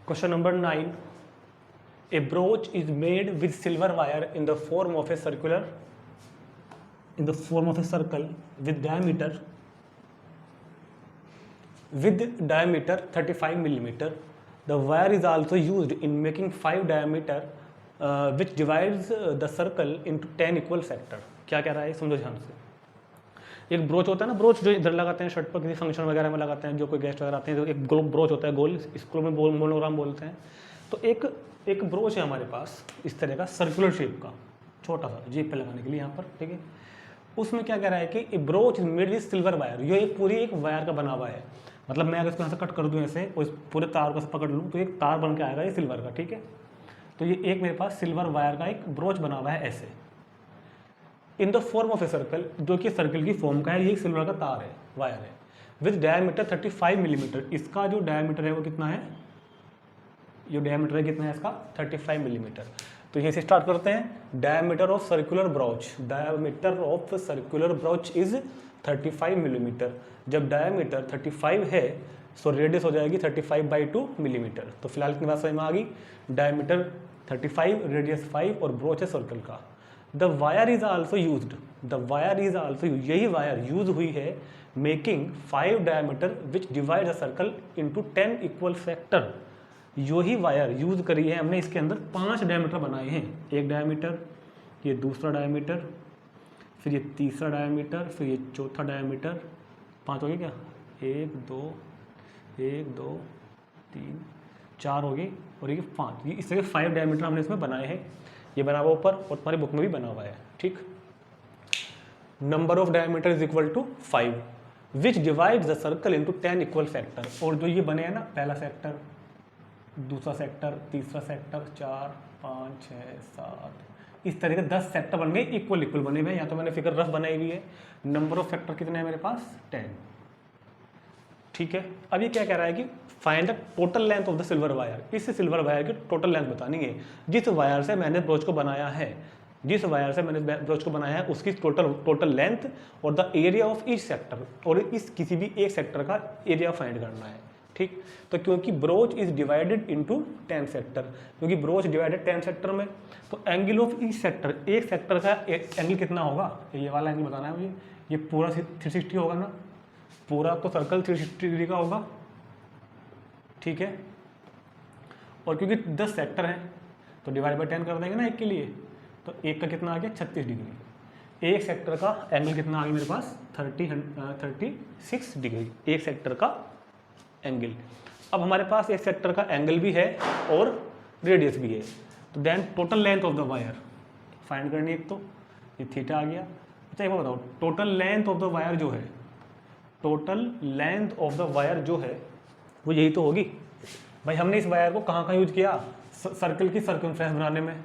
Question number 9. A brooch is made with silver wire in the form of a circle with diameter 35 millimeter. The wire is also used in making 5 diameter which divides the circle into 10 equal sector. क्या कह रहा है समझो ध्यान से। एक broach होता है ना, ब्रोच जो इधर लगाते हैं शर्ट पर, किसी फंक्शन वगैरह में लगाते हैं, जो कोई गेस्ट वगैरह आते हैं, तो एक ब्रोच होता है गोल, इसको में मोनोग्राम बोलते हैं। तो एक ब्रोच है हमारे पास इस तरह का सर्कुलर शेप का, छोटा सा जेब पे लगाने के लिए यहाँ पर, ठीक है। उसमें क्या कह रहा है कि broach made with silver wire, ये पूरी एक वायर का बना हुआ है। मतलब मैं अगर इसको यहाँ से कट कर दूँ ऐसे और इस पूरे तार को पकड़ लूँ तो एक तार बन के आएगा ये सिल्वर का, ठीक है। तो ये एक मेरे पास सिल्वर वायर का एक ब्रोच बना हुआ है ऐसे, in the form of a circle, जो कि सर्कल की फॉर्म का है। ये सिल्वर का तार है, वायर है, विद डायमीटर 35 मिलीमीटर। इसका जो डायमीटर है वो कितना है, जो डायमीटर है कितना है इसका 35 मिलीमीटर। तो यहीं से स्टार्ट करते हैं। Diameter of circular broach, diameter of circular broach is 35 millimetre. जब डायमीटर 35 है सो रेडियस हो जाएगी 35/2 मिलीमीटर। तो फिलहाल इतनी बात समझ में आ गई। डायमीटर 35, रेडियस 5 और ब्रोच है सर्कल का। The wire is also used, यही वायर यूज हुई है making 5 diameter which divide the circle into 10 equal sector. यही वायर यूज करी है हमने, इसके अंदर 5 डायमीटर बनाए हैं। एक डायमीटर, ये दूसरा डायमीटर, फिर ये तीसरा डायमीटर, फिर ये चौथा डायमीटर। 5 हो गए क्या, 1 2 3 4 हो गए और ये 5। ये इस तरह 5 डायमीटर हमने इसमें बनाए हैं। ये बना हुआ ऊपर और तुम्हारी बुक में भी बना हुआ है, ठीक। Number of diameter is equal to 5 which divide the circle into 10 equal sector. और जो ये बने हैं ना, पहला सेक्टर, दूसरा सेक्टर, तीसरा सेक्टर, 4 5 6 7, इस तरह के 10 सेक्टर बन गए, इक्वल बने हुए हैं। या तो मैंने फिगर रफ बनाई हुई है। नंबर ऑफ सेक्टर कितने हैं मेरे पास, 10, ठीक है। अब ये क्या कह रहा है कि find the total length of the silver wire. इस सिल्वर वायर की टोटल लेंथ बतानी है। जिस वायर से मैंने ब्रोच को बनाया है, उसकी टोटल लेंथ और the area of each sector, और इस किसी भी एक सेक्टर का एरिया फाइंड करना है, ठीक। तो क्योंकि broach is divided into 10 sector, क्योंकि ब्रोच डिवाइडेड 10 सेक्टर में, तो एंगल ऑफ ईच सेक्टर, एक सेक्टर का एंगल कितना होगा, ये वाला एंगल बताना है मुझे। ये पूरा 360 होगा ना, पूरा तो सर्कल 360 डिग्री का होगा, ठीक है। और क्योंकि 10 सेक्टर हैं तो डिवाइड बाय 10 कर देंगे ना एक के लिए, तो एक का कितना आ गया 36 डिग्री। एक सेक्टर का एंगल कितना आ गया मेरे पास 36 डिग्री, एक सेक्टर का एंगल। अब हमारे पास एक सेक्टर का एंगल भी है और रेडियस भी है, तो then total length of the wire find करनी है। एक तो ये थीटा आ गया। अच्छा एक बात बताओ, total length of the wire जो है, total length of the wire जो है वो यही तो होगी भाई। हमने इस वायर को कहाँ यूज किया, सर्कल की सर्कमफ्रेंस बनाने में,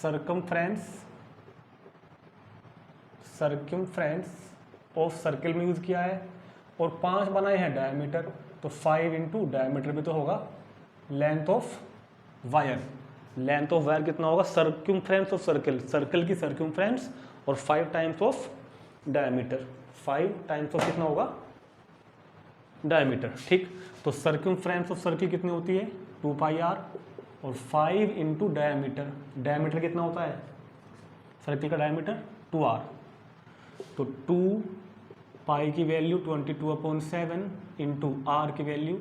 सर्कमफ्रेंस ऑफ सर्कल में यूज किया है। और 5 बनाए हैं डायमीटर, तो 5 इंटू डायमीटर भी तो होगा length of wire. Length of wire कितना होगा, सर्कमफ्रेंस ऑफ सर्कल, सर्कल की सर्कमफ्रेंस और 5 times of diameter, 5 times of कितना होगा डायमीटर, ठीक। तो सर्कमफ्रेंस ऑफ सर्कल कितनी होती है 2πr, और 5 इंटू डायमीटर, डायमीटर कितना होता है सर्कल का डायमीटर 2r, तो 2 पाई की वैल्यू 22/7 इंटू r की वैल्यू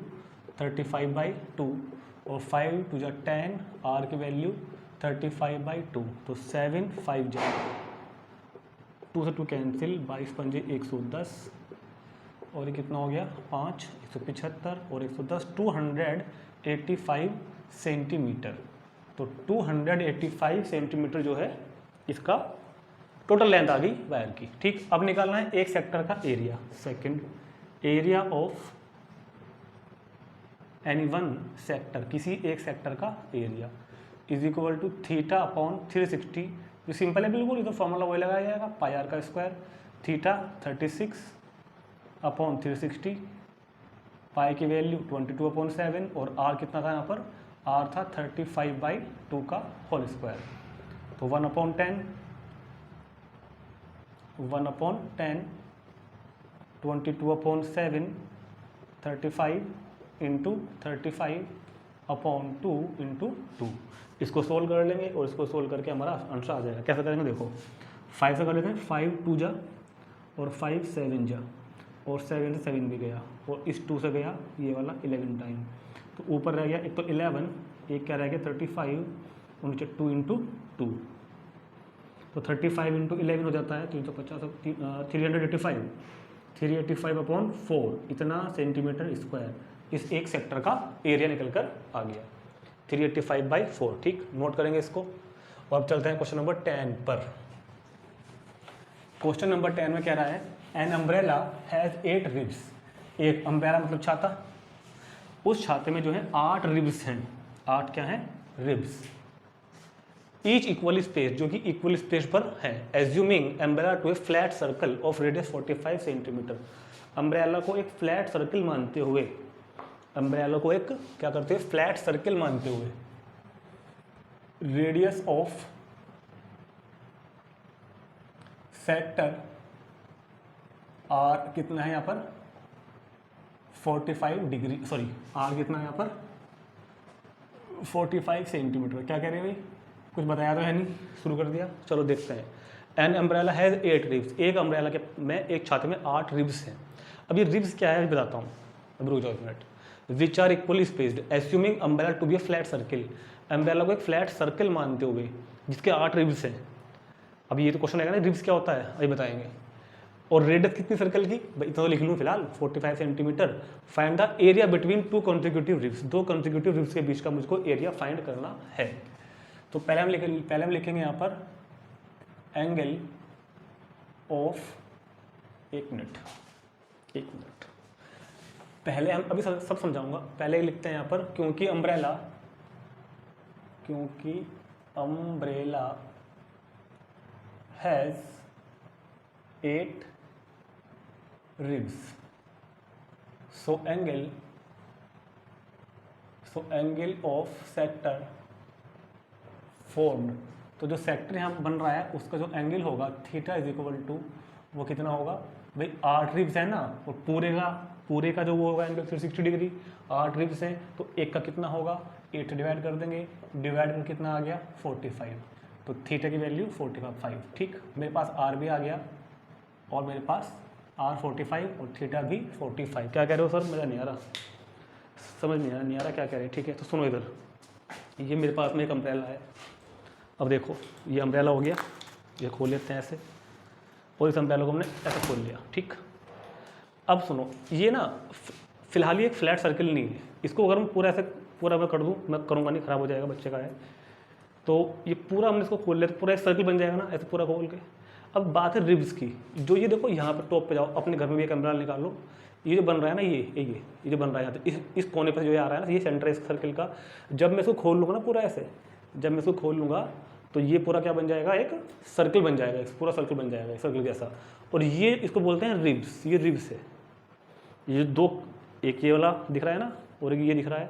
35/2, और 5 टू जा 10, r की वैल्यू 35/2, तो 7 5 जा 2 से 2 कैंसिल, 22 पंजे 110, और ये कितना हो गया 5 175 और 110 285 सेंटीमीटर। तो 285 सेंटीमीटर जो है इसका टोटल लेंथ आ गई वायर की, ठीक। अब निकालना है एक सेक्टर का area. Second, area of any one sector, किसी एक सेक्टर का area is equal to theta upon 360। जो सिंपल है बिल्कुल, ये तो फॉर्मूला वही लगाया जाएगा, पाई आर का स्क्वायर, थीटा 36 अपॉन 360, पाई की वैल्यू 22/7 और आर कितना था यहाँ पर, आर था 35/2 का होल स्क्वायर, तो 1/10 22/7 35 इंटू 35/2 इंटू 2। इसको सोल्व कर लेंगे और इसको सोल्व करके हमारा आंसर आ जाएगा। कैसे करेंगे देखो, 5 से कर लेते हैं, 5 2 जा और 5 7 जा और 7 से 7 भी गया और इस 2 से गया ये वाला 11 टाइम, तो ऊपर रह गया एक तो 11, एक क्या रह गया 35 और नीचे 2 इंटू 2, तो 35 इंटू 11 हो जाता है 350, 385/4 इतना सेंटीमीटर स्क्वायर इस एक सेक्टर का एरिया निकल कर आ गया 385/4। ठीक, नोट करेंगे इसको। और अब चलते हैं क्वेश्चन नंबर 10 पर। क्वेश्चन नंबर 10 में कह रहा है एन अम्ब्रेला हैज़ 8 रिब्स। एक अम्ब्रेला मतलब छाता, उस छाते में जो है 8 रिब्स हैं। 8 क्या हैं? रिब्स। ईच इक्वली स्पेस, जो कि इक्वल स्पेस पर है। Assuming umbrella to a flat circle of radius 45 centimetre. Umbrella को एक फ्लैट सर्कल मानते हुए, अम्ब्रेला को एक क्या करते हैं फ्लैट सर्कल मानते हुए, रेडियस ऑफ सेक्टर आर कितना है यहाँ पर 45 डिग्री, सॉरी आर कितना है यहाँ पर 45 सेंटीमीटर। क्या कह रहे हैं भाई, कुछ बताया तो है नहीं, शुरू कर दिया। चलो देखते हैं। An umbrella has 8 ribs. एक अम्ब्रेला के में एक छाते में 8 रिब्स हैं। अब ये रिब्स क्या है बताता हूँ, अब रुक जाओ एक minute. Which are equally spaced assuming umbrella to be a flat circle. Umbrella को एक फ्लैट सर्कल मानते हुए जिसके 8 रिब्स हैं। अब ये तो क्वेश्चन आएगा ना रिब्स क्या होता है, अभी बताएंगे। और रेडियस कितनी सर्कल की, इतना तो लिख लूँ फिलहाल 45 centimetre. Find the area between 2 consecutive ribs. 2 consecutive ribs के बीच का मुझको एरिया फाइंड करना है। तो पहले हम लिखेंगे यहाँ पर एंगल ऑफ, एक मिनट पहले हम अभी सब समझाऊंगा। पहले लिखते हैं यहाँ पर क्योंकि umbrella has 8 ribs, so angle of sector formed. तो जो सेक्टर यहाँ बन रहा है उसका जो एंगल होगा थीटा इज इक्वल टू, वो कितना होगा भाई 8 रिब्स है ना, और पूरे का जो वो होगा एंगल 360 डिग्री। 8 रिब्स हैं तो एक का कितना होगा 8 डिवाइड कर देंगे, डिवाइड कर कितना आ गया 45, तो थीटा की वैल्यू 45। ठीक, मेरे पास आर भी आ गया और मेरे पास आर 45 और थीटा भी 45। क्या कह रहे हो सर, मज़ा नहीं आ रहा, समझ नहीं आ रहा क्या कह रहे हैं। ठीक है, तो सुनो इधर, ये मेरे पास में एक अम्ब्रेला है। अब देखो ये अम्ब्रेला हो गया, ये खोल लेते हैं ऐसे, और इस अम्ब्रेला को हमने ऐसे खोल लिया। ठीक, अब सुनो, ये ना फिलहाल ये एक फ्लैट सर्कल नहीं है। इसको अगर मैं पूरा मैं कर दूँ, मैं करूँगा नहीं, ख़राब हो जाएगा, बच्चे का है। तो ये पूरा हमने इसको खोल लिया तो पूरा एक सर्कल बन जाएगा ना, ऐसे पूरा खोल के। अब बात है रिब्स की, जो ये देखो यहाँ पर टॉप पे जाओ, अपने घर में भी एक अम्ब्रेला निकाल लो। ये जो बन रहा है ना, ये जो बन रहा है यहाँ पे, इस कोने पर जो ये आ रहा है ना, ये सेंटर है इस सर्कल का। जब मैं इसको खोल लूँगा ना पूरा ऐसे, जब मैं इसको खोल लूँगा तो ये पूरा क्या बन जाएगा, एक सर्कल बन जाएगा, एक पूरा सर्कल बन जाएगा, सर्कल जैसा। और ये इसको बोलते हैं रिब्स। ये रिब्स है, ये दो, एक ये वाला दिख रहा है ना और एक ये दिख रहा है,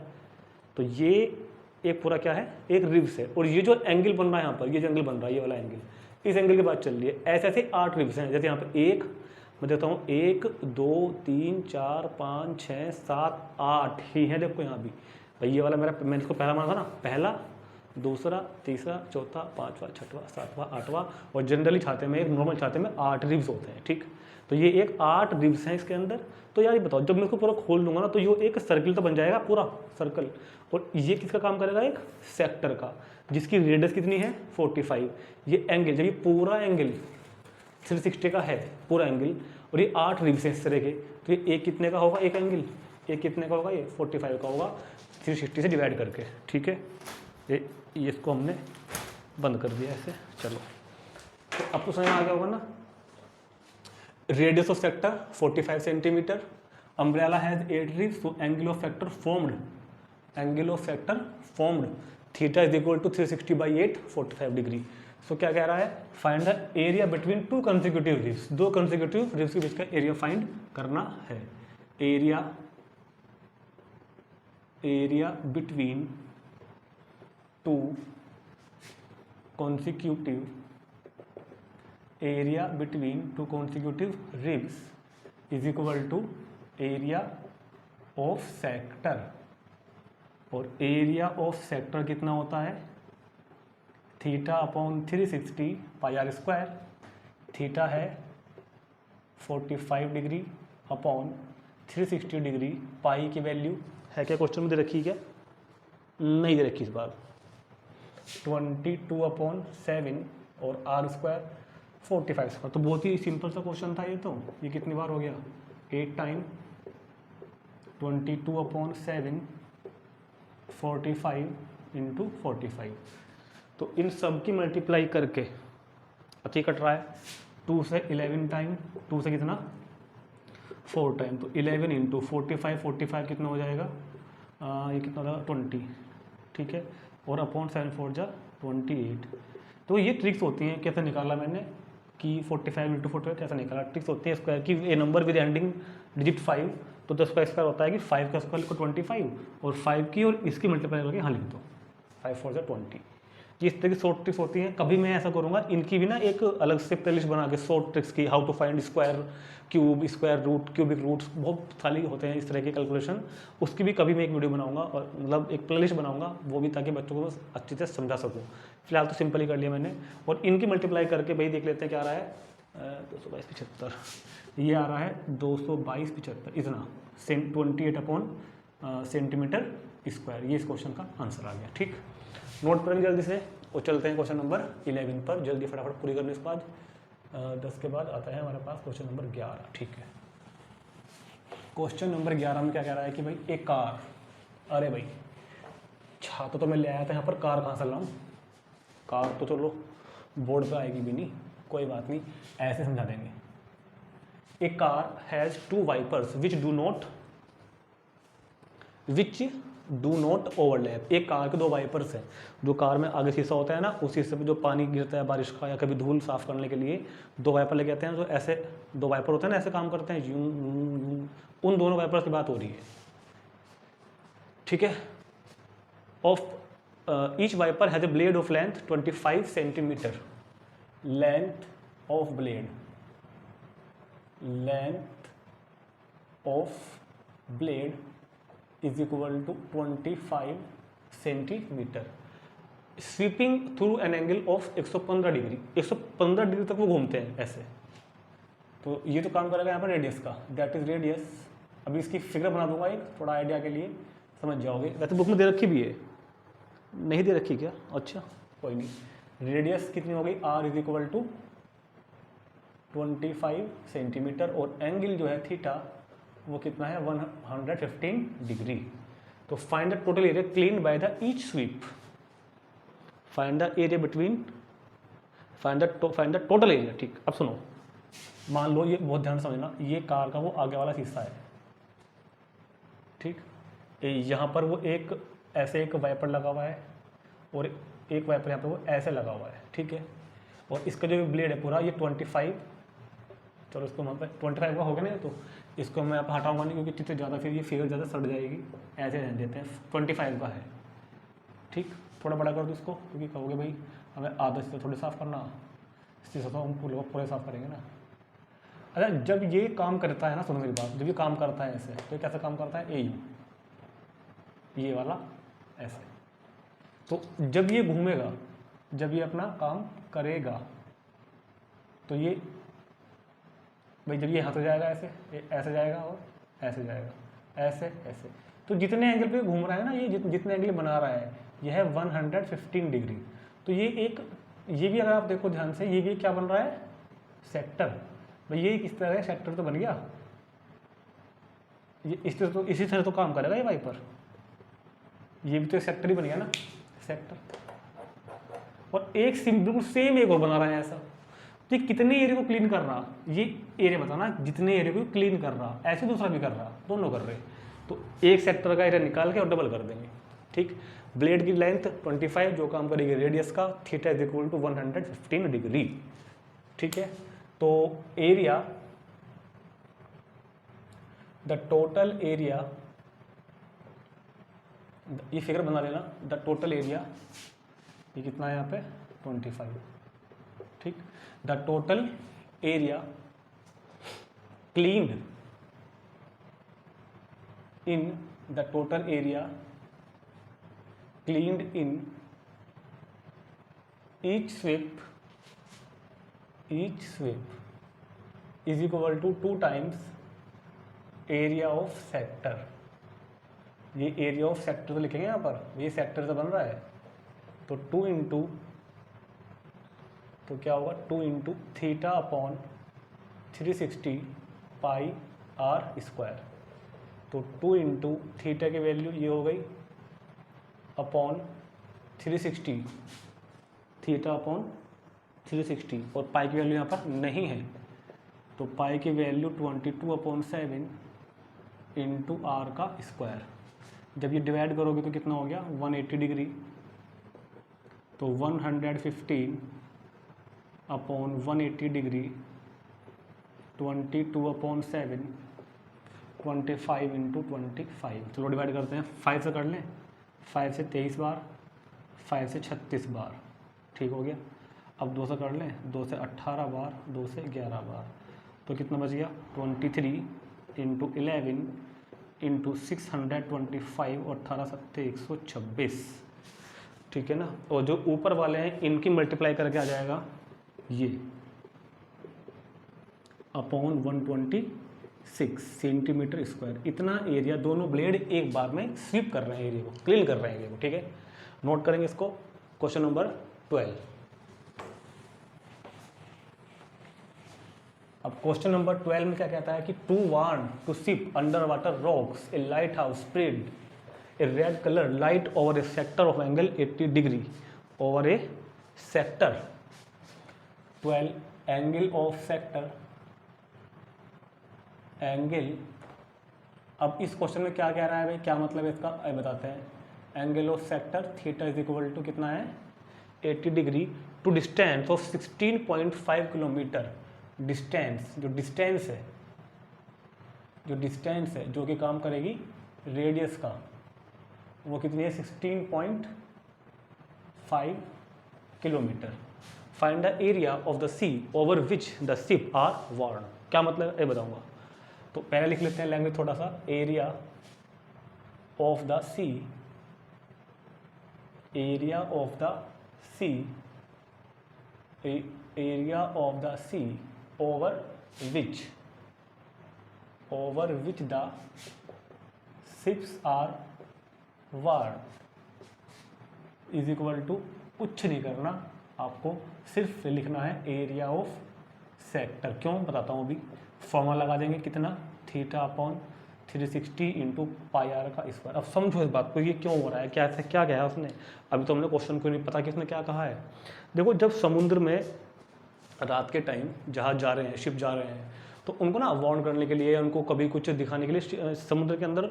तो ये एक पूरा क्या है, एक रिब्स है। और ये जो एंगल बन रहा है यहाँ पर, ये जो एंगल बन रहा है, ये वाला एंगल, इस एंगल की बात चल रही है। ऐसे ऐसे 8 रिब्स हैं। जैसे यहाँ पर एक, मैं देखता हूँ 1 2 3 4 5 6 7 8 ही है। देखो यहाँ भी भाई ये वाला मैंने इसको पहला माना था ना, पहला, दूसरा, तीसरा, चौथा, पाँचवा, छठवां, सातवां, आठवां। और जनरली छाते में, एक नॉर्मल छाते में 8 रिब्स होते हैं। ठीक, तो ये एक 8 रिब्स हैं इसके अंदर। तो यार ये बताओ, जब मैं इसको पूरा खोल दूंगा ना तो ये एक सर्कल तो बन जाएगा, पूरा सर्कल। और ये किसका काम करेगा, एक सेक्टर का, जिसकी रेडियस कितनी है 45। ये एंगल, जब ये पूरा एंगल 360 का है पूरा एंगल, और ये 8 रिब्स हैं इस तरह के, तो ये एक कितने का होगा, एक एंगल एक कितने का होगा, ये 45 का होगा 360 से डिवाइड करके। ठीक है, ये इसको हमने बंद कर दिया ऐसे। चलो, तो अब तो समझ में आ गया होगा ना। Radius of sector 45 centimetre, umbrella has 8 ribs, so angle of sector formed theta is equal to 360/8 45 degree. So क्या कह रहा है, find the area between 2 consecutive ribs. 2 consecutive ribs के बीच का एरिया फाइंड करना है। Area between 2 consecutive ribs is equal to area of sector, और एरिया ऑफ सेक्टर कितना होता है, theta upon 360 pi are square. Theta है 45 डिग्री अपॉन 360 डिग्री, पाई की वैल्यू है क्या क्वेश्चन में दे रखी क्या, नहीं दे रखी इस बार, 22/7 और आर स्क्वायर 45 स्क्वायर। तो बहुत ही सिंपल सा क्वेश्चन था ये। तो ये कितनी बार हो गया, 8 टाइम 22/7 45 × 45। तो इन सब की मल्टीप्लाई करके अच्छी कट रहा है, 2 से 11 टाइम, 2 से कितना 4 टाइम, तो 11 × 45, 45 कितना हो जाएगा, ये कितना हो जाएगा 20, ठीक है, और अपॉन 7 4 जा 28। तो ये ट्रिक्स होती हैं, कैसे निकाला मैंने कि 45 × 45 कैसे निकाला, ट्रिक्स होती है स्क्वायर की। ए नंबर विद एंडिंग डिजिट 5, तो 10 का स्क्वायर होता है कि 5 का स्क्वायर लिखो 25, और 5 की और इसकी मल्टीप्लाई करके यहाँ लिख दो, 5 4 जा 20। ये इस तरह की शॉर्ट ट्रिक्स होती हैं। कभी मैं ऐसा करूँगा, इनकी भी ना एक अलग से प्लेलिस्ट बना के शॉर्ट ट्रिक्स की, how to find square, cube, square root, cubic roots, बहुत सारी होते हैं इस तरह के कैलकुलेशन। उसकी भी कभी मैं एक वीडियो बनाऊंगा, और मतलब एक प्लेलिस्ट बनाऊंगा वो भी, ताकि बच्चों को अच्छी से समझा सकूँ। फिलहाल तो सिंपल ही कर लिया मैंने। और इनकी मल्टीप्लाई करके भाई देख लेते हैं क्या आ रहा है, 222/75, ये आ रहा है 222/75, इतना 28 सेंटीमीटर स्क्वायर। ये इस क्वेश्चन का आंसर आ गया। ठीक, नोट करेंगे जल्दी से और चलते हैं क्वेश्चन नंबर 11 पर। जल्दी फटाफट पूरी करने के बाद 10 के बाद आता है हमारे पास क्वेश्चन नंबर 11। ठीक है, क्वेश्चन नंबर 11 में क्या कह रहा है कि भाई एक कार, अरे भाई छाता तो मैं ले आया था यहाँ पर, कार कहाँ से लाऊं, कार तो चलो बोर्ड पे आएगी भी नहीं, कोई बात नहीं, ऐसे समझा देंगे। A car has 2 wipers which do not overlap. एक कार के 2 वाइपर्स हैं, जो कार में आगे शीशा होता है ना, उस शीशे पे जो पानी गिरता है बारिश का या कभी धूल साफ करने के लिए 2 वाइपर लेके आते हैं। जो ऐसे 2 वाइपर होते हैं ना, ऐसे काम करते हैं, यूं यूं यूं, उन दोनों वाइपर्स की बात हो रही है। ठीक है, of each wiper has a blade of length 25 centimetre. Length of blade is equal to 25 centimetre, sweeping through an angle of 115 degree. 115 degree तक वो घूमते हैं ऐसे। तो ये तो काम करेगा यहाँ पर रेडियस का, दैट इज रेडियस। अभी इसकी फिगर बना दूंगा एक, थोड़ा आइडिया के लिए, समझ जाओगे। वैसे बुक में दे रखी भी है, नहीं दे रखी क्या, अच्छा कोई नहीं। रेडियस कितनी हो गई, R is equal to 25 centimetre, और एंगल जो है थीटा वो कितना है 115 डिग्री। तो find the total area clean by the each sweep. Find the area between, find the total area. ठीक, अब सुनो, मान लो, ये बहुत ध्यान से समझना, ये कार का वो आगे वाला शीशा है। ठीक, यहाँ पर वो एक ऐसे एक वाइपर लगा हुआ है, और एक वाइपर यहाँ पर वो ऐसे लगा हुआ है। ठीक है, और इसका जो ब्लेड है पूरा ये 25, चलो इसको वहाँ पर 25 का हो गया ना, तो इसको मैं यहाँ पर हटाऊंगा नहीं, क्योंकि जितने ज़्यादा फिर ये फिगर ज़्यादा सड़ जाएगी, ऐसे रहने देते हैं। 25 का है। ठीक, थोड़ा बड़ा कर दो इसको, क्योंकि कहोगे भाई हमें आदत से थोड़े साफ़ करना, इससे तो हम पूरे साफ़ करेंगे ना। अच्छा, जब ये काम करता है ना, सुनो मेरी बात, जब ये काम करता है ऐसे, तो कैसे काम करता है, ये वाला ऐसे। तो जब ये घूमेगा, जब ये अपना काम करेगा, तो ये भाई जब ये हाथ हो जाएगा ऐसे, ऐसे जाएगा और ऐसे जाएगा, ऐसे ऐसे। तो जितने एंगल पे घूम रहा है ना, ये जितने एंगल बना रहा है, यह है 115 डिग्री। तो ये एक, ये भी अगर आप देखो ध्यान से, ये भी क्या बन रहा है, सेक्टर। भाई ये किस तरह है, सेक्टर तो बन गया। ये इस तरह तो, इसी तरह तो काम करेगा ये वाइपर। ये भी तो सेक्टर ही बन गया ना, सेक्टर। और एक बिल्कुल सेम एक और बना रहा है ऐसा। तो ये कितने एरिया को क्लीन कर रहा, ये एरिया बताना, जितने एरिया को क्लीन कर रहा, ऐसे दूसरा भी कर रहा, दोनों कर रहे। तो एक सेक्टर का एरिया निकाल के और डबल कर देंगे। ठीक, ब्लेड की लेंथ 25, जो काम करेगी रेडियस का, theta is equal to 115 degree. ठीक है, तो एरिया, द टोटल एरिया, ये फिगर बना लेना, द टोटल एरिया, ये कितना है यहाँ पे 25। ठीक, the total area cleaned in the total area cleaned in each sweep is equal to 2 times area of sector। ये एरिया ऑफ सेक्टर तो लिखेंगे यहाँ पर, ये सेक्टर से बन रहा है, तो 2 इंटू, तो क्या होगा 2 into theta upon 360 pi are square. तो 2 इंटू थीटा की वैल्यू ये हो गई अपॉन 360, थीटा अपॉन 360, और पाई की वैल्यू यहाँ पर नहीं है, तो पाई की वैल्यू 22/7 इंटू आर का स्क्वायर। जब ये डिवाइड करोगे तो कितना हो गया 180 डिग्री, तो 115 अपॉन 180 डिग्री 22/7 25 इंटू 25। चलो डिवाइड करते हैं, 5 से कर लें, 5 से 23 बार, 5 से 36 बार, ठीक हो गया। अब 2 से कर लें, 2 से 18 बार, 2 से 11 बार, तो कितना बच गया 23 इंटू 11 इंटू 625 और 18 सत्ते 126, ठीक है ना। और जो ऊपर वाले हैं इनकी मल्टीप्लाई करके आ जाएगा ये अपॉन 126 सेंटीमीटर स्क्वायर। इतना एरिया दोनों ब्लेड एक बार में स्वीप कर रहे हैं, एरिया को क्लीन कर रहे हैं एरिया को, ठीक है। नोट करेंगे इसको। Question number 12। अब क्वेश्चन नंबर 12 में क्या कहता है कि to want to ship underwater rocks a lighthouse spread a red colour light over a sector of angle 80 degree over a sector 12 angle of sector angle. अब इस question में क्या कह रहा है भाई, क्या मतलब है इसका बताते हैं। Angle of sector theta is equal to कितना है 80 degree to distance of 16.5 kilometre. Distance जो डिस्टेंस है जो कि काम करेगी रेडियस का, वो कितनी है 16.5 kilometre. Find the area of the sea over which the ship are warned. क्या मतलब ये बताऊंगा, तो पहले लिख लेते हैं लैंग्वेज थोड़ा सा। Area of the sea, area of the sea, area of the sea over which the ships are moored is equal to, कुछ नहीं करना आपको, सिर्फ लिखना है एरिया ऑफ सेक्टर। क्यों बताता हूँ अभी। फॉर्मूला लगा देंगे कितना, theta upon 360 into pi r का स्क्वायर। अब समझो इस बात को, ये क्यों हो रहा है, क्या ऐसा क्या कहा उसने। अभी तो हमने क्वेश्चन को नहीं पता कि उसने क्या कहा है। देखो जब समुद्र में रात के टाइम जहाज जा रहे हैं, शिप जा रहे हैं, तो उनको ना वार्न करने के लिए, उनको कभी कुछ दिखाने के लिए समुद्र के अंदर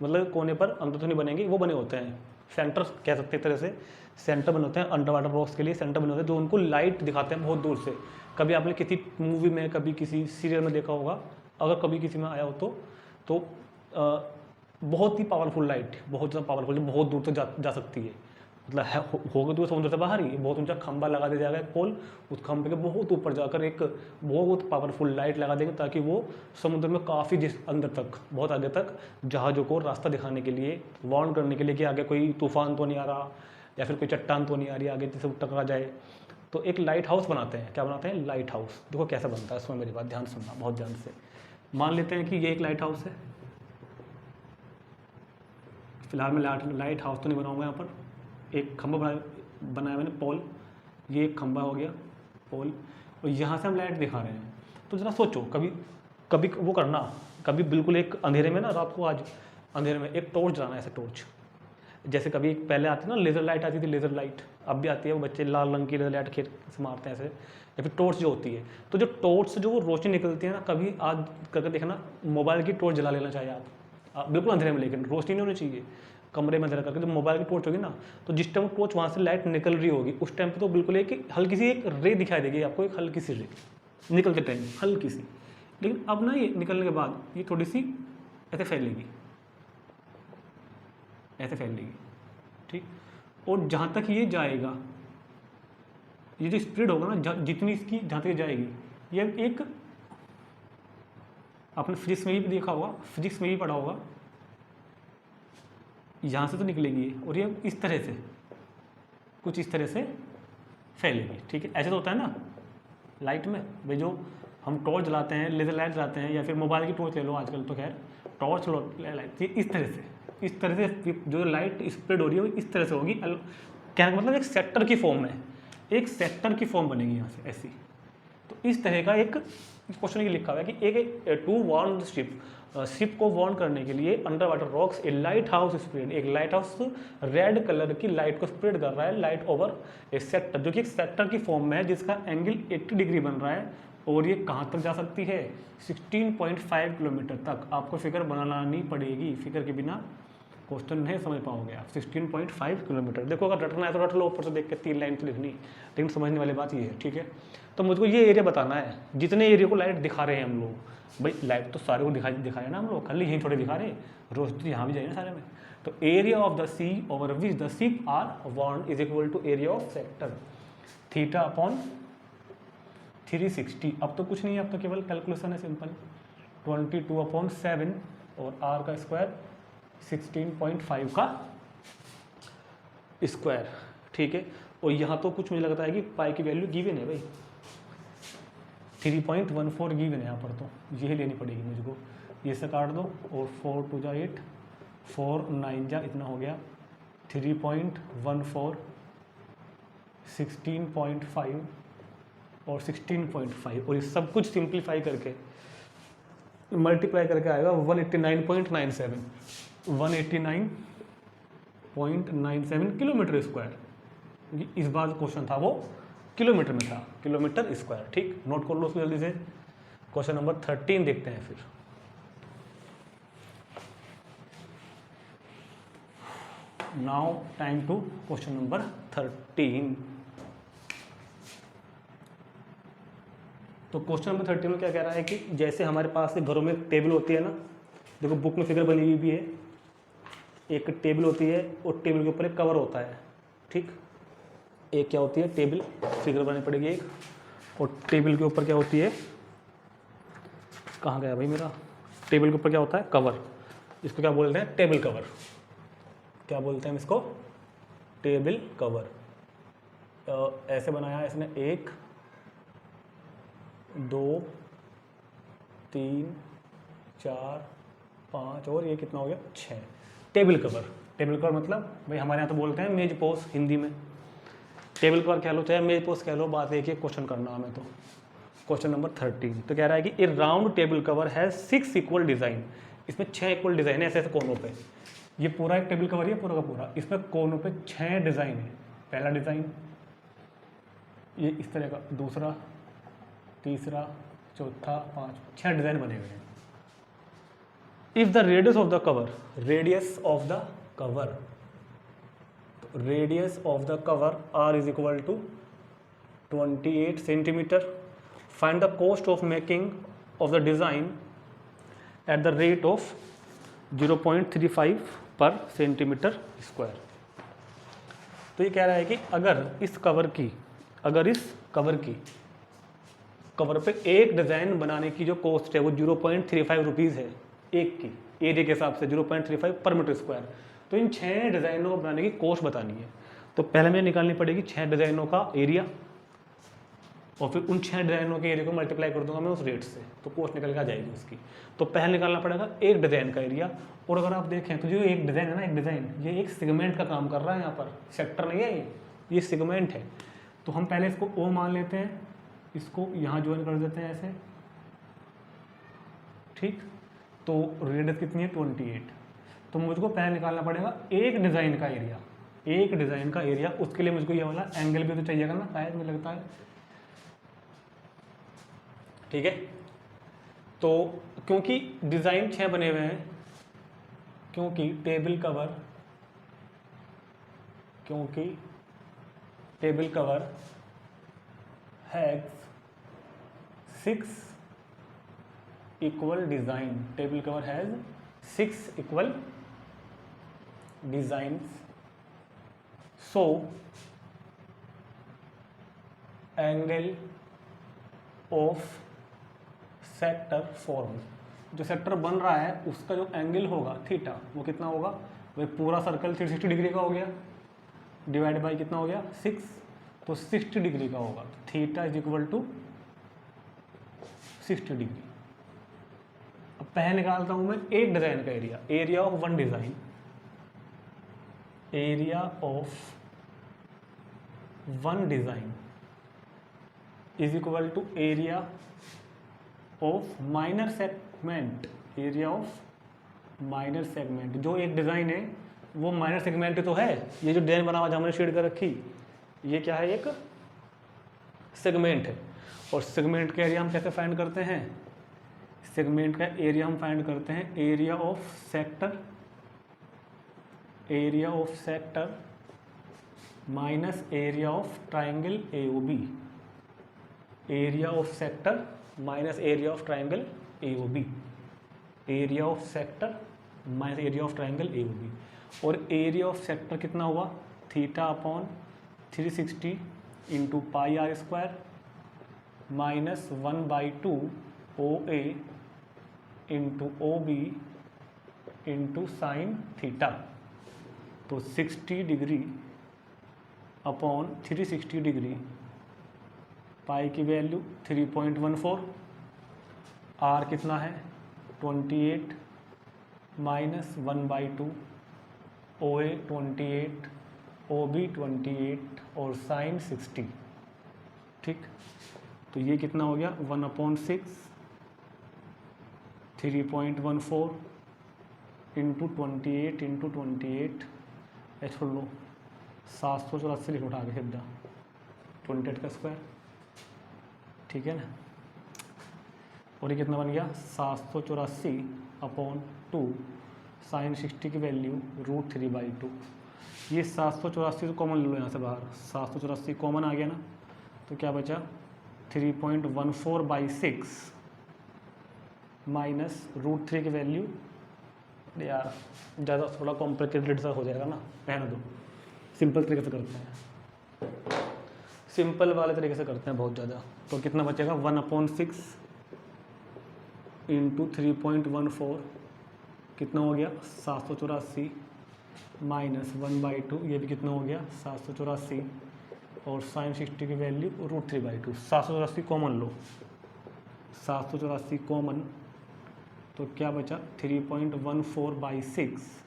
मतलब कोने पर अंदर तो नहीं बनेंगे, वो बने होते हैं सेंटर, कह सकते हैं तरह से सेंटर बने होते हैं अंडर वाटर बॉक्स के लिए सेंटर बने होते हैं, जो उनको लाइट दिखाते हैं बहुत दूर से। कभी आपने किसी मूवी में, कभी किसी सीरियल में देखा होगा, अगर कभी किसी में आया हो तो बहुत ही पावरफुल लाइट, बहुत ज़्यादा पावरफुल, जो बहुत दूर तक जा सकती है। मतलब होगा तो समुद्र से बाहर ही बहुत ऊंचा खंबा लगा दिया जाएगा एक पोल, उस खंबे के बहुत ऊपर जाकर एक बहुत पावरफुल लाइट लगा देंगे, ताकि वो समुद्र में काफ़ी अंदर तक, बहुत आगे तक जहाज़ों को रास्ता दिखाने के लिए, वार्न करने के लिए कि आगे कोई तूफान तो नहीं आ रहा या फिर कोई चट्टान तो नहीं आ रही आगे जिससे टकरा जाए। तो एक लाइट हाउस बनाते हैं। क्या बनाते हैं, लाइट हाउस। देखो कैसे बनता है, इसमें मेरी बात ध्यान सुनना बहुत ध्यान से। मान लेते हैं कि ये एक लाइट हाउस है, फिलहाल मैं लाइट हाउस तो नहीं बनाऊंगा यहाँ पर। एक खंबा बनाया मैंने, पोल, ये एक खंबा हो गया पोल, और यहाँ से हम लाइट दिखा रहे हैं। तो जरा सोचो, कभी वो करना, कभी बिल्कुल एक अंधेरे में ना, रात को आज अंधेरे में एक टॉर्च जलाना, ऐसे टॉर्च, जैसे कभी पहले आती ना लेज़र लाइट आती थी, लेज़र लाइट अब भी आती है, वो बच्चे लाल रंग की लेज़र लाइट खेल से मारते हैं ऐसे, या फिर टॉर्च जो होती है। तो जो टॉर्च से जो वो रोशनी निकलती है ना, कभी आज करके देखना, मोबाइल की टॉर्च जला लेना चाहिए आप बिल्कुल अंधेरे में, लेकिन रोशनी नहीं होनी चाहिए, कमरे में अंधेरा करके। जब मोबाइल की टॉर्च होगी ना, तो जिस टाइम टॉर्च वहाँ से लाइट निकल रही होगी, उस टाइम पे तो बिल्कुल एक हल्की सी एक रे दिखाई देगी आपको, एक हल्की सी रे निकलते टाइम, हल्की सी। लेकिन अब ना ये निकलने के बाद ये थोड़ी सी ऐसे फैलेगी, ऐसे फैलेगी, ठीक। और जहाँ तक ये जाएगा, ये जो स्पीड होगा ना, जितनी इसकी जहाँ तक जाएगी, ये एक आपने फिजिक्स में भी देखा होगा, फिजिक्स में भी पढ़ा होगा यहाँ से तो निकलेगी और ये इस तरह से, कुछ इस तरह से फैलेगी, ठीक है। ऐसे तो होता है ना लाइट में भाई, जो हम टॉर्च जलाते हैं, लेजर लाइट जलाते हैं, या फिर मोबाइल की टॉर्च ले लो आजकल तो खैर, टॉर्च लो लाइट, इस तरह से जो लाइट स्प्रेड हो रही है वो इस तरह से होगी। कहने का मतलब एक सेक्टर की फॉर्म में, एक सेक्टर की फॉर्म बनेगी यहाँ से ऐसी। तो इस तरह का एक क्वेश्चन ये लिखा हुआ है कि एक टू वार्न शिप को वार्न करने के लिए under water rocks a lighthouse spread, एक लाइट हाउस रेड कलर की लाइट को स्प्रेड कर रहा है लाइट ओवर ए सेक्टर, जो कि एक सेक्टर की फॉर्म में है जिसका एंगल 80 डिग्री बन रहा है, और ये कहाँ तक जा सकती है 16.5 किलोमीटर तक। आपको फिगर बनानी पड़ेगी, फिगर के बिना क्वेश्चन नहीं समझ पाओगे आप। 16.5 किलोमीटर, देखो अगर रटना है तो रट लो, ऊपर से देख के 3 लाइन तो लिखनी, लेकिन समझने वाली बात ये है, ठीक है। तो मुझको ये एरिया बताना है, जितने एरिया को लाइट दिखा रहे हैं हम लोग, भाई लाइट तो सारे को दिखाए ना हम लोग, खाली यहीं थोड़े दिखा रहे, रोज तो यहाँ भी जाए ना सारे में। तो area of the sea over which the ship are warned is equal to area of sector theta upon 360। अब तो कुछ नहीं है, अब तो केवल कैलकुलेशन है सिंपल, 22/7 और आर का स्क्वायर 16.5 का स्क्वायर, ठीक है। और यहाँ तो कुछ मुझे लगता है कि पाई की वैल्यू गिवन है भाई, 3.14 गिवन है यहाँ पर, तो यही लेनी पड़ेगी मुझको। ये से काट दो और 4 2 जा 8, 4 9 जा इतना हो गया, 3.14 16.5 और 16.5, और ये सब कुछ सिंप्लीफाई करके मल्टीप्लाई करके आएगा 189.97 189.97 किलोमीटर स्क्वायर। इस बार क्वेश्चन था वो किलोमीटर में था, किलोमीटर स्क्वायर, ठीक। नोट कर लो उसको जल्दी से। क्वेश्चन नंबर 13 देखते हैं फिर। Now time to question number 13। तो क्वेश्चन नंबर 13 में क्या कह रहा है कि जैसे हमारे पास घरों में टेबल होती है ना, देखो बुक में फिगर बनी हुई भी है, एक टेबल होती है और टेबल के ऊपर एक कवर होता है, ठीक। एक क्या होती है टेबल, फिगर बनानी पड़ेगी एक, और टेबल के ऊपर क्या होती है, कहाँ गया भाई मेरा, टेबल के ऊपर क्या होता है कवर, इसको क्या बोलते हैं टेबल कवर, क्या बोलते हैं इसको टेबल कवर। ऐसे बनाया है इसने 1 2 3 4 5 और ये कितना हो गया 6 टेबल कवर। टेबल कवर मतलब भाई हमारे यहाँ तो बोलते हैं मेज पोस्ट हिंदी में, टेबल कवर कह लो चाहे मेज पोस्ट कह लो, बात एक ही क्वेश्चन करना हमें। तो क्वेश्चन नंबर 13 तो कह रहा है कि ए राउंड टेबल कवर है 6 इक्वल डिज़ाइन, इसमें 6 इक्वल डिज़ाइन है ऐसे ऐसे कोनों पे, ये पूरा एक टेबल कवर है पूरा का पूरा, इसमें कोनों पे 6 डिज़ाइन है। पहला डिज़ाइन ये इस तरह का, दूसरा तीसरा चौथा 5 6 डिज़ाइन बने हुए हैं। If the radius of the cover, radius of the cover, radius of the cover R is equal to 28 centimetre, find the cost of making of the design at the rate of 0.35 per centimetre square. तो ये कह रहा है कि अगर इस cover पे एक डिज़ाइन बनाने की जो कॉस्ट है वो 0.35 रुपीज़ है एक की, एरिया के हिसाब से 0.35 पर मीटर स्क्वायर, तो इन 6 डिज़ाइनों को बनाने की कॉस्ट बतानी है। तो पहले हमें निकालनी पड़ेगी 6 डिज़ाइनों का एरिया, और फिर उन 6 डिज़ाइनों के एरिया को मल्टीप्लाई कर दूंगा मैं उस रेट से, तो कॉस्ट निकल के आ जाएगी उसकी। तो पहले निकालना पड़ेगा एक डिज़ाइन का एरिया, और अगर आप देखें तो जो एक डिज़ाइन है ना, एक डिज़ाइन ये एक सेगमेंट का काम कर रहा है, यहाँ पर सेक्टर नहीं है ये सेगमेंट है। तो हम पहले इसको ओ मान लेते हैं, इसको यहाँ ज्वाइन कर देते हैं ऐसे, ठीक। तो रेडियस कितनी है 28, तो मुझको पहले निकालना पड़ेगा एक डिज़ाइन का एरिया, एक डिज़ाइन का एरिया, उसके लिए मुझको ये वाला एंगल भी तो चाहिएगा ना शायद, मुझे लगता है, ठीक है। तो क्योंकि डिज़ाइन 6 बने हुए हैं, क्योंकि table cover has 6 equal design, table cover has 6 equal designs, so angle of sector form, जो सेक्टर बन रहा है उसका जो एंगल होगा थीटा वो कितना होगा भाई पूरा सर्कल 360 डिग्री का हो गया, डिवाइड बाई कितना हो गया 6, तो 60 डिग्री का होगा। Theta is equal to 60 degree. अब पहले निकालता हूं मैं एक डिजाइन का area, area of one design, area of one design is equal to area of minor segment, area of minor segment. जो एक डिजाइन है वो माइनर सेगमेंट तो है, ये जो डिजाइन बना हुआ जो हमने शेड कर रखी ये क्या है, एक सेगमेंट है। और सेगमेंट का एरिया हम कैसे फाइंड करते हैं, सेगमेंट का एरिया हम फाइंड करते हैं area of sector, area of sector minus area of triangle AOB, area of sector minus area of triangle AOB, area of sector minus area of triangle AOB। और area of sector कितना हुआ, theta upon 360 into pi are square minus 1/2 OA into OB into sine theta. तो 60 degree upon 360 degree, पाई की value 3.14, are कितना है 28 minus 1/2 OA 28 OB 28 और sign 60। ठीक, तो ये कितना हो गया 1/6 3.14 इंटू 28 इंटू 28 छोड़ लो 784 लिख उठा के सीधा 28 का स्क्वायर, ठीक है ना। और ये कितना बन गया 784 अपॉन 2 साइन 60 की वैल्यू √3/2। ये 784 तो कॉमन ले लो यहाँ से बाहर, 784 कॉमन आ गया ना, तो क्या बचा 3.14/6 माइनस √3 की वैल्यू। यार ज़्यादा थोड़ा कॉम्प्लिकेटेड सा हो जाएगा ना, रहने दो, सिंपल तरीके से करते हैं, सिंपल वाले तरीके से करते हैं बहुत ज़्यादा। तो कितना बचेगा 1/6 इंटू 3.14 कितना हो गया 784 माइनस 1/2, ये भी कितना हो गया 784 और साइन 60 की वैल्यू √3/2। 784 कॉमन लो, 784 कॉमन, तो क्या बचा 3.14/6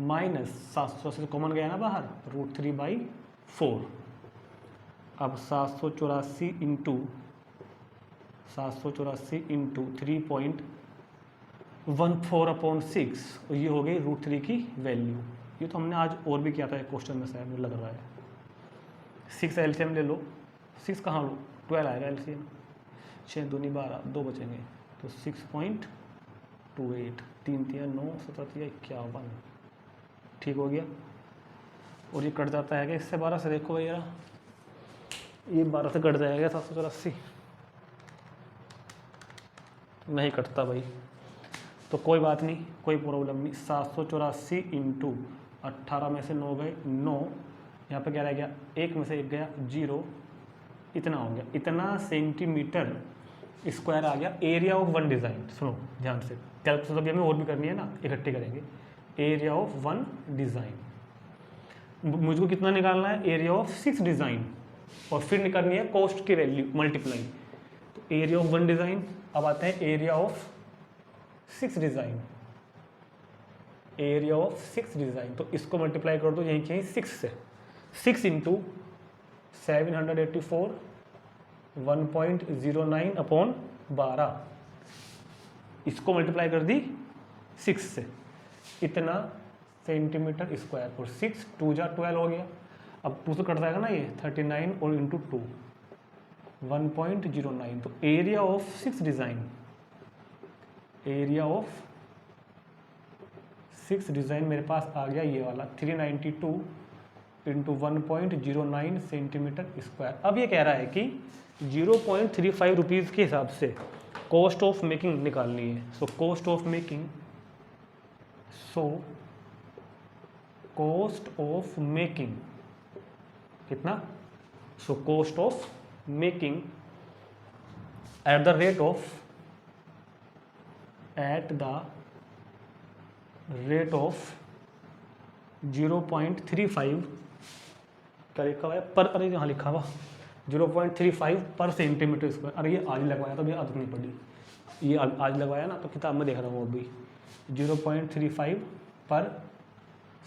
माइनस 784 कॉमन गया ना बाहर √3/4। अब 784 इंटू 3.14/6 और ये हो गई √3 की वैल्यू। ये तो हमने आज और भी किया था एक क्वेश्चन में शायद मुझे लग रहा है। 6 एलसीएम ले लो, 6 कहाँ लो 12 आएगा एलसीएम, 6 दूनी 12, 2 बचेंगे तो 6.28, 3 3 9 17 51, ठीक हो गया। और ये कट जाता है क्या इससे 12 से, देखो भैया ये 12 से कट जाएगा 784, नहीं कटता भाई, तो कोई बात नहीं, कोई प्रॉब्लम नहीं। 784 इंटू 18 में से 9 गए 9, यहाँ पे क्या रह गया 1 में से 1 गया 0, इतना हो गया, इतना सेंटीमीटर स्क्वायर आ गया एरिया ऑफ वन डिज़ाइन। सुनो ध्यान से, कैलकुलेशन अभी हमें और भी करनी है ना, इकट्ठी करेंगे। एरिया ऑफ वन डिज़ाइन मुझको कितना निकालना है, एरिया ऑफ 6 डिज़ाइन, और फिर निकालनी है कॉस्ट की वैल्यू मल्टीप्लाई। तो एरिया ऑफ वन डिज़ाइन, अब आते हैं area of 6 design, area of 6 design, तो इसको मल्टीप्लाई कर दो यहीं कहीं 6 से, 6 इंटू 784 1.09 अपॉन 12, इसको मल्टीप्लाई कर दी 6 से, इतना सेंटीमीटर स्क्वायर, और 6 2 जा 12 हो गया। अब 2 से कट जाएगा ना ये 39 और इंटू 2 1.09। तो area of 6 design, area of 6 design मेरे पास आ गया ये वाला 392 इंटू 1.09 सेंटीमीटर स्क्वायर। अब ये कह रहा है कि 0.35 रुपीज़ के हिसाब से कॉस्ट ऑफ मेकिंग निकालनी है। So cost of making, cost of making कितना, so cost of making at the rate of 0.35 क्या लिखा हुआ है पर, अरे यहाँ लिखा हुआ 0.35 पर सेंटीमीटर स्क्वायर। अरे ये आज लगवाया तो अभी आदत नहीं पड़ी, ये आज लगवाया ना, तो किताब में देख रहा हूँ अभी 0.35 per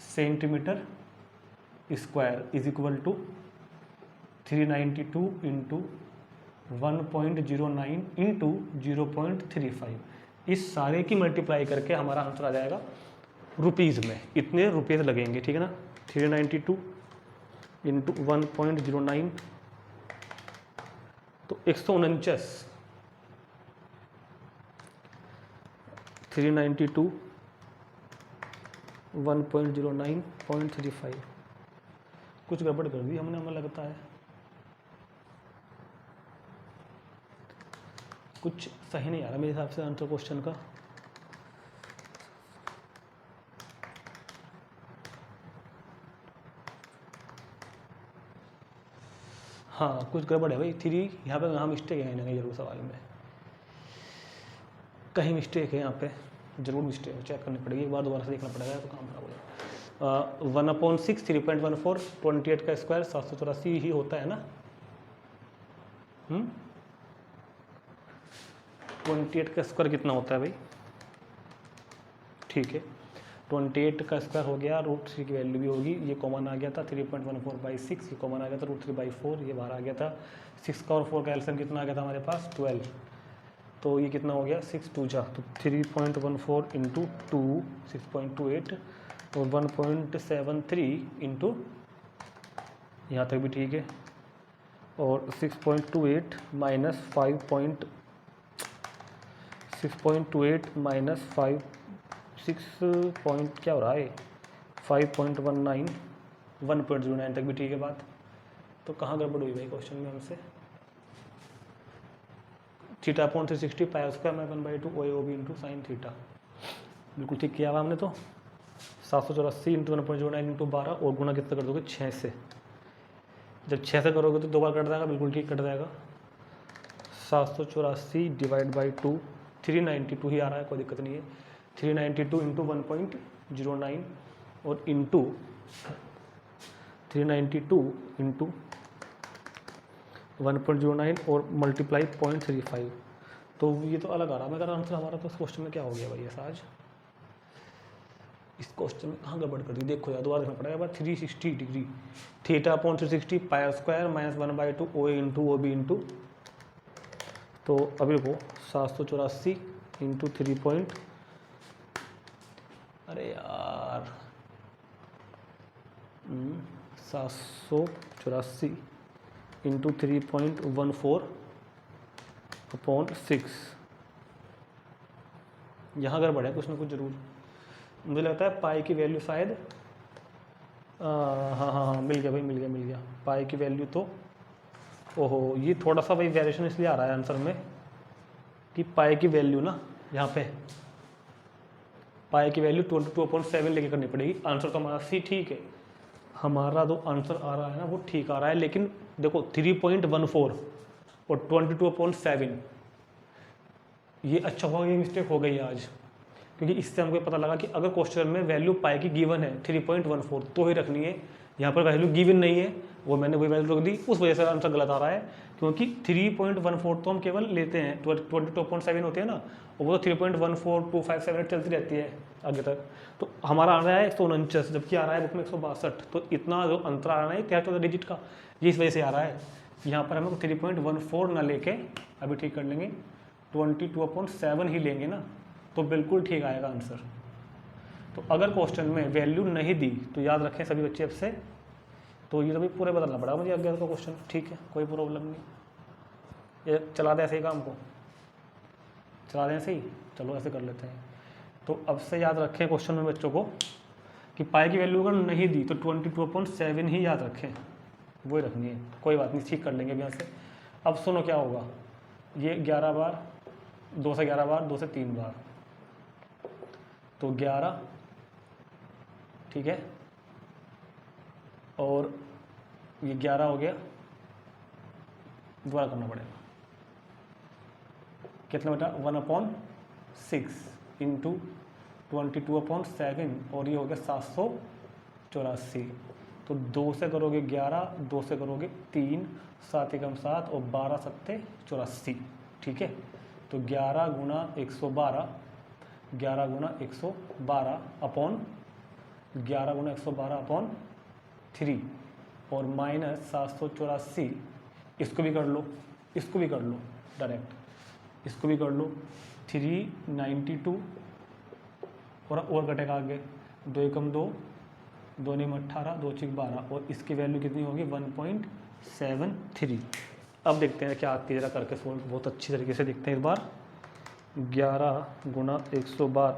centimetre square is equal to 392 into 1.09 into 0.35। इस सारे की मल्टीप्लाई करके हमारा आंसर आ जाएगा रुपीज़ में, इतने रुपीज़ लगेंगे, ठीक है ना। 392 इंटू 1.09 तो 149, 392 1.09.35। कुछ गड़बड़ कर दी हमने, हमें लगता है कुछ सही नहीं आ रहा मेरे हिसाब से आंसर क्वेश्चन का। हाँ कुछ गड़बड़ है भाई, 3 यहाँ पे यहाँ मिस्टेक है कहीं जरूर, सवाल में कहीं मिस्टेक है, यहाँ पे जरूर मिस्टेक है, चेक करनी पड़ेगी एक बार, दोबारा से देखना पड़ेगा तो काम खराब हो जाएगा। 1/6 3.14 28 का स्क्वायर 784 ही होता है ना। 28 का स्क्वायर कितना होता है भाई, ठीक है 28 का स्क्वायर हो गया, √3 की वैल्यू भी होगी, ये कॉमन आ गया था 3.14/6, ये कॉमन आ गया था √3/4, ये बाहर आ गया था। 6 का और 4 का एलसीएम कितना आ गया था हमारे पास 12, तो ये कितना हो गया 6 2 जा, तो 3.14 इंटू 2 6.28 और 1.73 इंटू, यहाँ तक भी ठीक है, और 6.28 माइनस 6.28 माइनस 5 6 पॉइंट क्या हो रहा है 5.19 1.09 तक भी ठीक है बात। तो कहाँ गड़बड़ हुई भाई क्वेश्चन में हमसे। θ/360 पाई स्क्वायर में 1/2 OAOB इंटू साइन थीटा, बिल्कुल ठीक किया हुआ हमने। तो 784 इंटू 1.09 इंटू 12 और गुना कितना कर दोगे 6 से, जब 6 से करोगे तो 2 बार कट जाएगा, बिल्कुल ठीक कट जाएगा। 784 डिवाइड बाई 2 392 ही आ रहा है, कोई दिक्कत नहीं है। 392 इंटू 1.09 और इंटू 392 इंटू 1.09 और मल्टीप्लाई 0.35, तो ये तो अलग आ रहा है। मगर आंसर हमारा तो इस क्वेश्चन में क्या हो गया भाई ऐसा आज, इस क्वेश्चन में कहाँ गड़बड़ कर दी, देखो यार दोबारा देखना पड़ेगा। 360 degree θ/360 pi square minus 1/2 OA into OB into, तो अभी देखो 784 इंटू 3 अरे यार 784 इंटू 3.14/6, यहाँ गड़बड़ है कुछ ना कुछ जरूर। मुझे लगता है पाई की वैल्यू शायद हाँ मिल गया भाई, मिल गया पाई की वैल्यू। तो ओहो ये थोड़ा सा भाई वेरिएशन इसलिए आ रहा है आंसर में कि पाई की वैल्यू ना यहाँ पे पाई की वैल्यू 22.7 लेके करनी पड़ेगी। आंसर तो हमारा सी ठीक है, हमारा जो आंसर आ रहा है ना वो ठीक आ रहा है, लेकिन देखो 3.14 और 22.7 ये अच्छा हुआ, ये मिस्टेक हो गई आज, क्योंकि इससे हमको पता लगा कि अगर क्वेश्चन में वैल्यू पाई की गिवन है 3.14 तो ही रखनी है, यहाँ पर वैल्यू गिवन नहीं है, वो मैंने वही वैल्यू रख दी, उस वजह से आंसर गलत आ रहा है। क्योंकि 3.14 तो हम केवल लेते हैं, 22.7 होते हैं ना, और वो तो 3.14 2 5 7 चलती रहती है आगे तक। तो हमारा आ रहा है 149, जबकि आ रहा है बुक में 162, तो इतना जो अंतर आ रहा है 13-14 डिजिट का, ये इस वजह से आ रहा है। यहाँ पर हम 3.14 ना लेके अभी ठीक कर लेंगे, 22.7 ही लेंगे ना, तो बिल्कुल ठीक आएगा आंसर। तो अगर क्वेश्चन में वैल्यू नहीं दी तो याद रखें सभी बच्चे अब से, तो ये तो भी पूरे बदलना पड़ा मुझे अगले का क्वेश्चन, ठीक है कोई प्रॉब्लम नहीं, ये चला दें ऐसे ही काम को, चला दें ऐसे ही, चलो ऐसे कर लेते हैं। तो अब से याद रखें क्वेश्चन में बच्चों को कि पाई की वैल्यू अगर नहीं दी तो 22.7 ही याद रखें, वही रखनी है, कोई बात नहीं ठीक कर लेंगे अभी यहाँ से। अब सुनो क्या होगा, ये 11 बार 2 से 11 बार 2 से 3 बार, तो 11 ठीक है, और ये 11 हो गया, दोबारा करना पड़ेगा, कितना बेटा 1/6 इंटू 22.7 और ये हो गया 84। तो 2 से करोगे 11, 2 से करोगे 3, 7 एकम 7 और 12 सत्ते 84। ठीक है, तो 11 गुना 112, 11 गुना 112 अपॉन 11 गुना 112 अपॉन 3 और माइनस 784। इसको भी कर लो, इसको भी कर लो डायरेक्ट, इसको भी कर लो। 392 और कटेगा आगे, 2 एकम 2, 2 नियम 18, 2 चिक 12 और इसकी वैल्यू कितनी होगी 1.73। अब देखते हैं क्या आती है, जरा करके सोल्व बहुत अच्छी तरीके से देखते हैं इस बार। 11 गुना 112,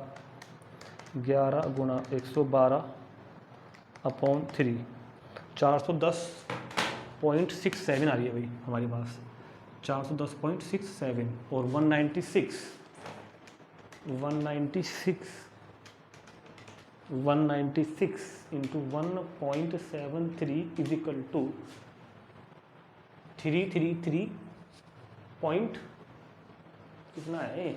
11 गुना 112 अपॉन 3, 410.67 आ रही है भाई हमारे पास, 410.67 और 196 into 1.73 is equal to 333 point कितना है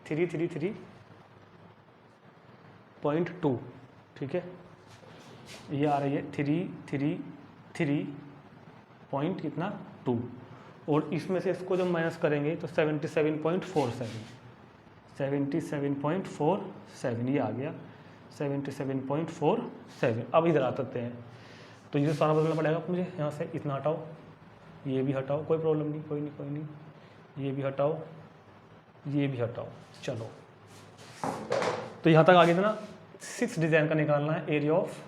333.2। ठीक है, ये आ रही है 333 पॉइंट कितना 2 और इसमें से इसको जब माइनस करेंगे तो 77.47 ये आ गया 77.47। अब इधर आ सकते हैं, तो ये सारा बदलना पड़ेगा मुझे। यहाँ से इतना हटाओ, ये भी हटाओ, कोई प्रॉब्लम नहीं, कोई नहीं, ये भी हटाओ, ये भी हटाओ। चलो, तो यहाँ तक आगे था ना। 6 डिज़ाइन का निकालना है, एरिया ऑफ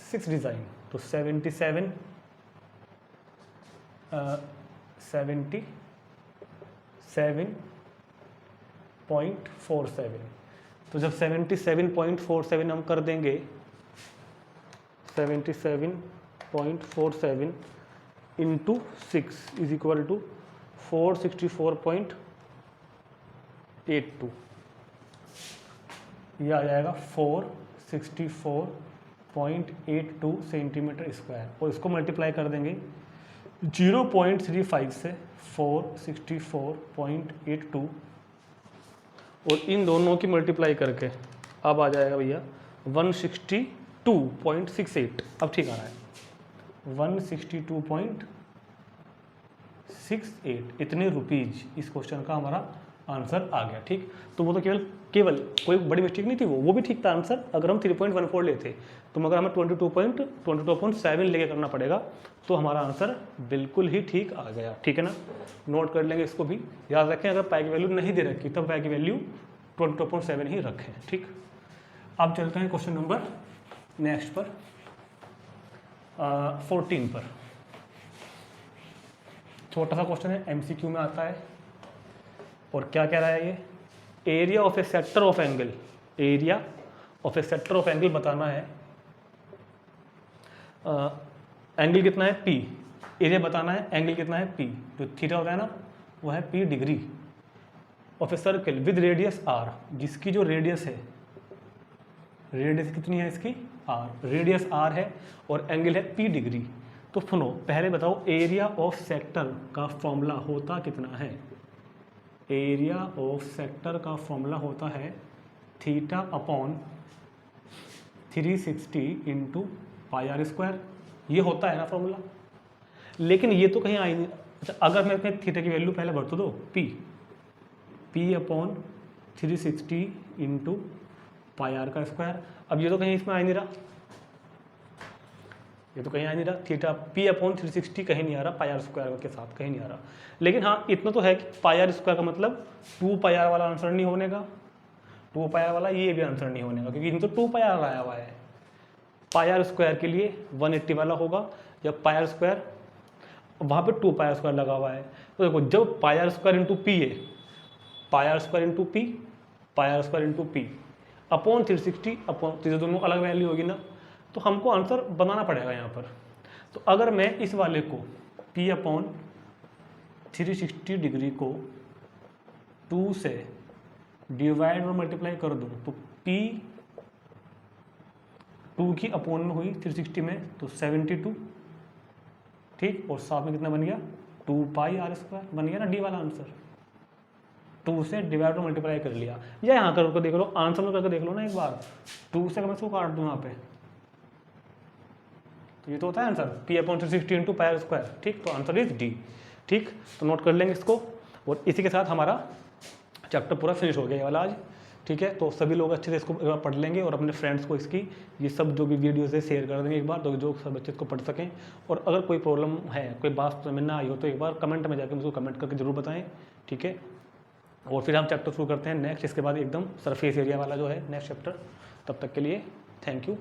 6 डिज़ाइन। तो 77 77.47। तो जब 77.47 हम कर देंगे, 77.47 इंटू 6 इज इक्वल टू 464.82। ये आ जाएगा 464.82 सेंटीमीटर स्क्वायर और इसको मल्टीप्लाई कर देंगे 0.35 से 464.82 और इन दोनों की मल्टीप्लाई करके अब आ जाएगा भैया 162.68। अब ठीक आ रहा है 162.68 इतने रुपीज इस क्वेश्चन का हमारा आंसर आ गया। ठीक, तो वो तो केवल कोई बड़ी मिस्टेक नहीं थी, वो भी ठीक था आंसर। अगर हम 3.14 लेते तो मगर हमें 22.7 लेके करना पड़ेगा, तो हमारा आंसर बिल्कुल ही ठीक आ गया। ठीक है ना, नोट कर लेंगे इसको भी, याद रखें। अगर पाई की वैल्यू नहीं दे रखी तब पाई की वैल्यू 22.7 ही रखें। ठीक, अब चलते हैं क्वेश्चन नंबर नेक्स्ट पर 14 पर। छोटा सा क्वेश्चन है, एमसीक्यू में आता है और क्या कह रहा है ये, area of A sector of angle, area of A sector of angle बताना है। एंगल कितना है P, एरिया बताना है, एंगल कितना है P, जो थीटा होता है ना वो है P degree, of a circle with radius R, जिसकी जो रेडियस है, रेडियस कितनी है इसकी R, रेडियस R है और एंगल है P डिग्री। तो सुनो, पहले बताओ एरिया ऑफ सेक्टर का फॉर्मूला होता कितना है। एरिया ऑफ सेक्टर का फॉर्मूला होता है theta upon 360 into pi are square, ये होता है ना फॉर्मूला। लेकिन ये तो कहीं आई नहीं। अच्छा, अगर मैं अपने थीटा की वैल्यू पहले भर तो दो, pi upon 360 into pi r का स्क्वायर। अब ये तो कहीं इसमें आ नहीं रहा, ये तो कहीं आ नहीं रहा, थीटा पी अपॉन 360 कहीं नहीं आ रहा, पाई आर स्क्वायर के साथ कहीं नहीं आ रहा। लेकिन हाँ, इतना तो है कि पाई आर स्क्वायर का मतलब 2 पाई आर वाला आंसर नहीं होने का, 2 पाई आर वाला ये भी आंसर नहीं होने का, क्योंकि इन तो 2 पाई आर आया हुआ है। पाई आर स्क्वायर के लिए 180 वाला होगा, जब पाई आर स्क्वायर वहाँ पे 2 पाई आर स्क्वायर लगा हुआ है। तो देखो, जब pi are square into P है, pi are square into P, pi are square into P upon 360 upon, तो दोनों अलग वैल्यू होगी ना, तो हमको आंसर बनाना पड़ेगा यहाँ पर। तो अगर मैं इस वाले को P अपॉन 360 डिग्री को 2 से डिवाइड और मल्टीप्लाई कर दूँ तो P 2 की अपॉन में हुई 360 में तो 72, ठीक, और साथ में कितना बन गया 2 पाई आर स्क्वायर बन गया ना डी वाला आंसर। 2 से डिवाइड और मल्टीप्लाई कर लिया, या यहाँ करके देख लो, आंसर में करके देख लो ना एक बार, 2 से मैं इसको काट दूँ यहाँ पे, तो ये तो होता है answer P/360 into pi square, ठीक, तो आंसर इज डी, ठीक, तो नोट कर लेंगे इसको। और इसी के साथ हमारा चैप्टर पूरा फिनिश हो गया ये वाला आज, ठीक है। तो सभी लोग अच्छे से इसको एक बार पढ़ लेंगे और अपने फ्रेंड्स को इसकी ये सब जो भी वीडियोस है शेयर कर देंगे एक बार, तो जो सब बच्चे इसको पढ़ सकें। और अगर कोई प्रॉब्लम है, कोई बात समझ ना आई हो, तो एक बार कमेंट में जाकर मुझको कमेंट करके जरूर बताएं, ठीक है। और फिर हम चैप्टर शुरू करते हैं नेक्स्ट, इसके बाद एकदम सरफेस एरिया वाला जो है नेक्स्ट चैप्टर। तब तक के लिए थैंक यू।